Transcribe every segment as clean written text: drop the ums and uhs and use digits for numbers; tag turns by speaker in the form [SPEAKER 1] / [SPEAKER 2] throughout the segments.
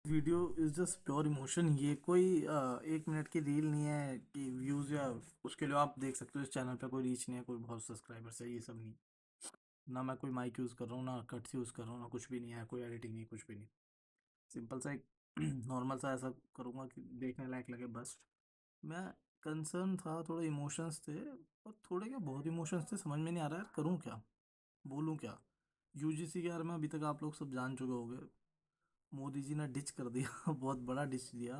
[SPEAKER 1] Video is just pure emotion. ये कोई 1 minute की रील नहीं है कि व्यूज या उसके लिए आप देख सकते हो। इस चैनल पे कोई रीच नहीं है, कोई बहुत सब्सक्राइबर्स है, ये सब नहीं। ना मैं कोई माइक यूज़ कर रहा हूँ, ना कट्स यूज़ कर रहा हूँ, ना कुछ भी नहीं है, कोई एडिटिंग नहीं, कुछ भी नहीं। सिंपल सा एक नॉर्मल सा ऐसा करूँगा कि देखने लायक लगे बस। मैं कंसर्न था, थोड़े इमोशंस थे, और थोड़े क्या बहुत इमोशंस थे, समझ में नहीं आ रहा यार करूँ क्या, बोलूँ क्या। यूजीसी के बारे में अभी तक आप लोग सब जान चुके होंगे। मोदी जी ने डिच कर दिया बहुत बड़ा डिच दिया।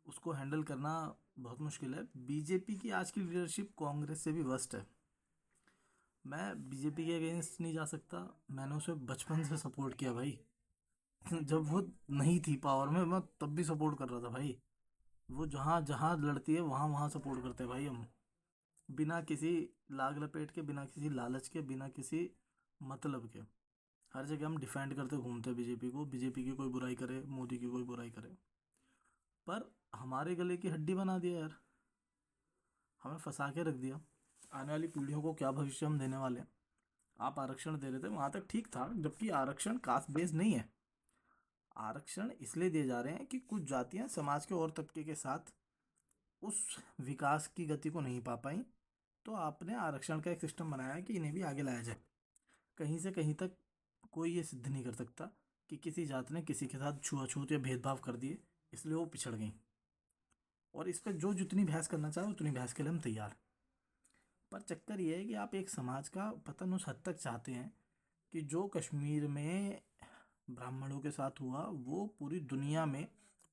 [SPEAKER 1] उसको हैंडल करना बहुत मुश्किल है। बीजेपी की आज की लीडरशिप कांग्रेस से भी वर्स्ट है। मैं बीजेपी के अगेंस्ट नहीं जा सकता, मैंने उसे बचपन से सपोर्ट किया भाई। जब वो नहीं थी पावर में, मैं तब भी सपोर्ट कर रहा था भाई। वो जहाँ जहाँ लड़ती है वहाँ वहाँ सपोर्ट करते हैं भाई हम। बिना किसी लाग लपेट के, बिना किसी लालच के, बिना किसी मतलब के हर जगह हम डिफेंड करते घूमते बीजेपी को। बीजेपी की कोई बुराई करे, मोदी की कोई बुराई करे, पर हमारे गले की हड्डी बना दिया यार, हमें फंसा के रख दिया। आने वाली पीढ़ियों को क्या भविष्य हम देने वाले हैं। आप आरक्षण दे रहे थे, वहां तक ठीक था, जबकि आरक्षण कास्ट बेस्ड नहीं है। आरक्षण इसलिए दिए जा रहे हैं कि कुछ जातियां समाज के और तबके के साथ उस विकास की गति को नहीं पा पाई। तो आपने आरक्षण का एक सिस्टम बनाया है कि इन्हें भी आगे लाया जाए। कहीं से कहीं तक कोई ये सिद्ध नहीं कर सकता कि किसी जात ने किसी के साथ छुआछूत या भेदभाव कर दिए, इसलिए वो पिछड़ गई। और इस पर जो जितनी बहस करना चाहे उतनी बहस के लिए हम तैयार। पर चक्कर ये है कि आप एक समाज का पतन उस हद तक चाहते हैं कि जो कश्मीर में ब्राह्मणों के साथ हुआ वो पूरी दुनिया में,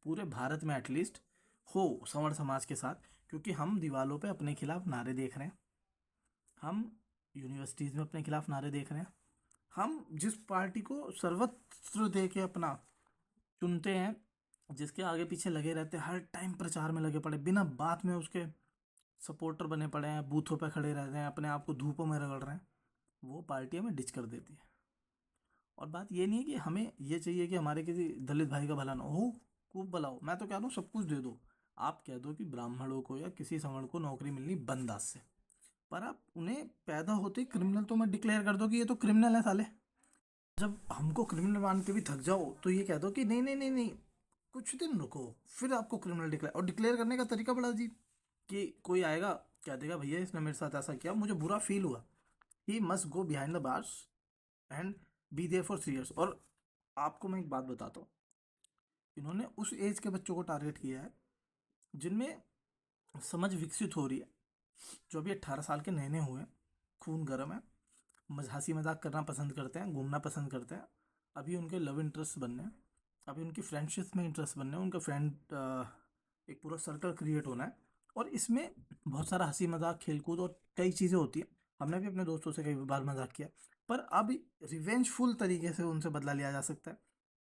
[SPEAKER 1] पूरे भारत में एटलीस्ट हो सवर्ण समाज के साथ। क्योंकि हम दीवालों पे अपने खिलाफ नारे देख रहे हैं, हम यूनिवर्सिटीज़ में अपने खिलाफ नारे देख रहे हैं, हम जिस पार्टी को सर्वत्र दे के अपना चुनते हैं, जिसके आगे पीछे लगे रहते हैं, हर टाइम प्रचार में लगे पड़े, बिना बात में उसके सपोर्टर बने पड़े हैं, बूथों पे खड़े रहते हैं, अपने आप को धूपों में रगड़ रहे हैं, वो पार्टी हमें डिच कर देती है। और बात ये नहीं है कि हमें ये चाहिए कि हमारे किसी दलित भाई का भला ना हो, खूब भला हो। मैं तो कह रहा हूँ सब कुछ दे दो। आप कह दो कि ब्राह्मणों को या किसी सवर्ण को नौकरी मिलनी बंद आज से, पर आप उन्हें पैदा होते ही क्रिमिनल तो मत डिक्लेयर कर दो कि ये तो क्रिमिनल है साले। जब हमको क्रिमिनल मान के भी थक जाओ तो ये कह दो कि नहीं नहीं नहीं नहीं, कुछ दिन रुको, फिर आपको क्रिमिनल डिक्लेयर। और डिक्लेयर करने का तरीका बड़ा अजीब, कि कोई आएगा कह देगा भैया इसने मेरे साथ ऐसा किया, मुझे बुरा फील हुआ, he must go behind the bars and be there for 3 years। और आपको मैं एक बात बताता हूँ, इन्होंने उस एज के बच्चों को टारगेट किया है जिनमें समझ विकसित हो रही है, जो अभी 18 साल के नए नए हुए हैं, खून गर्म है, हंसी मजाक करना पसंद करते हैं, घूमना पसंद करते हैं। अभी उनके लव इंटरेस्ट बनने हैं, अभी उनकी फ्रेंडशिप में इंटरेस्ट बनने हैं, उनका फ्रेंड एक पूरा सर्कल क्रिएट होना है। और इसमें बहुत सारा हंसी मजाक, खेलकूद और कई चीज़ें होती हैं। हमने भी अपने दोस्तों से कई बार मजाक किया, पर अब रिवेंजफुल तरीके से उनसे बदला लिया जा सकता है।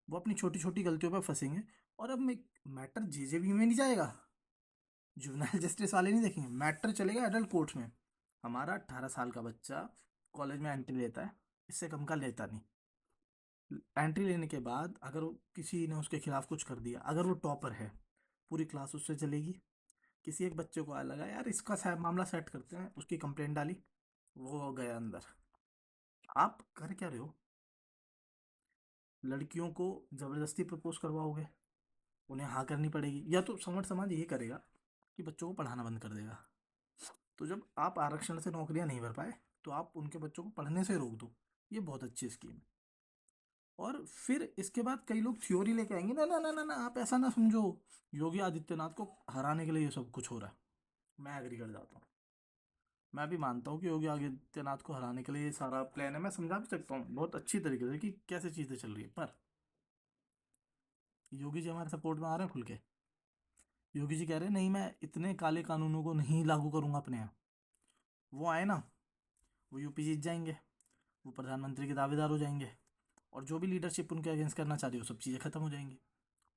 [SPEAKER 1] वो अपनी छोटी छोटी गलतियों पर फंसेंगे, और अब मैटर जेजेबी में नहीं जाएगा, जुवेनाइल जस्टिस वाले नहीं देखेंगे, मैटर चलेगा एडल्ट कोर्ट में। हमारा 18 साल का बच्चा कॉलेज में एंट्री लेता है, इससे कम का लेता नहीं। एंट्री लेने के बाद अगर किसी ने उसके खिलाफ कुछ कर दिया, अगर वो टॉपर है, पूरी क्लास उससे चलेगी। किसी एक बच्चे को लगा यार इसका मामला सेट करते हैं, उसकी कंप्लेंट डाली, वो गया अंदर। आप कर क्या रहे हो? लड़कियों को जबरदस्ती प्रपोज करवाओगे, उन्हें हाँ करनी पड़ेगी, या तो समझ समाज ये करेगा कि बच्चों को पढ़ाना बंद कर देगा। तो जब आप आरक्षण से नौकरियां नहीं भर पाए, तो आप उनके बच्चों को पढ़ने से रोक दो। ये बहुत अच्छी स्कीम है। और फिर इसके बाद कई लोग थ्योरी लेके आएंगे, ना ना ना ना ना, आप ऐसा ना समझो, योगी आदित्यनाथ को हराने के लिए ये सब कुछ हो रहा है। मैं एग्री कर जाता हूँ। मैं भी मानता हूँ कि योगी आदित्यनाथ को हराने के लिए ये सारा प्लान है। मैं समझा भी सकता हूँ बहुत अच्छी तरीके से कि कैसे चीज़ें चल रही है, पर योगी जी हमारे सपोर्ट में आ रहे हैं खुल के। योगी जी कह रहे हैं नहीं, मैं इतने काले कानूनों को नहीं लागू करूंगा अपने यहाँ। वो आए ना, वो यूपी जीत जाएंगे, वो प्रधानमंत्री के दावेदार हो जाएंगे, और जो भी लीडरशिप उनके अगेंस्ट करना चाह रही हो सब चीज़ें खत्म हो जाएंगी।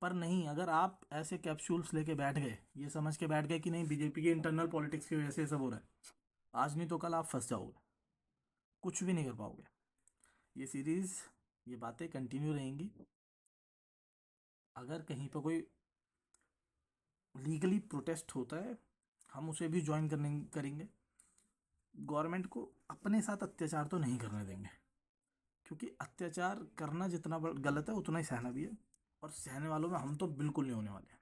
[SPEAKER 1] पर नहीं, अगर आप ऐसे कैप्सूल्स लेके बैठ गए, ये समझ के बैठ गए कि नहीं बीजेपी के इंटरनल पॉलिटिक्स की वजह से ये सब हो रहा है, आज नहीं तो कल आप फंस जाओगे, कुछ भी नहीं कर पाओगे। ये सीरीज, ये बातें कंटिन्यू रहेंगी। अगर कहीं पर कोई लीगली प्रोटेस्ट होता है, हम उसे भी ज्वाइन करने करेंगे। गवर्नमेंट को अपने साथ अत्याचार तो नहीं करने देंगे, क्योंकि अत्याचार करना जितना गलत है उतना ही सहना भी है। और सहने वालों में हम तो बिल्कुल नहीं होने वाले।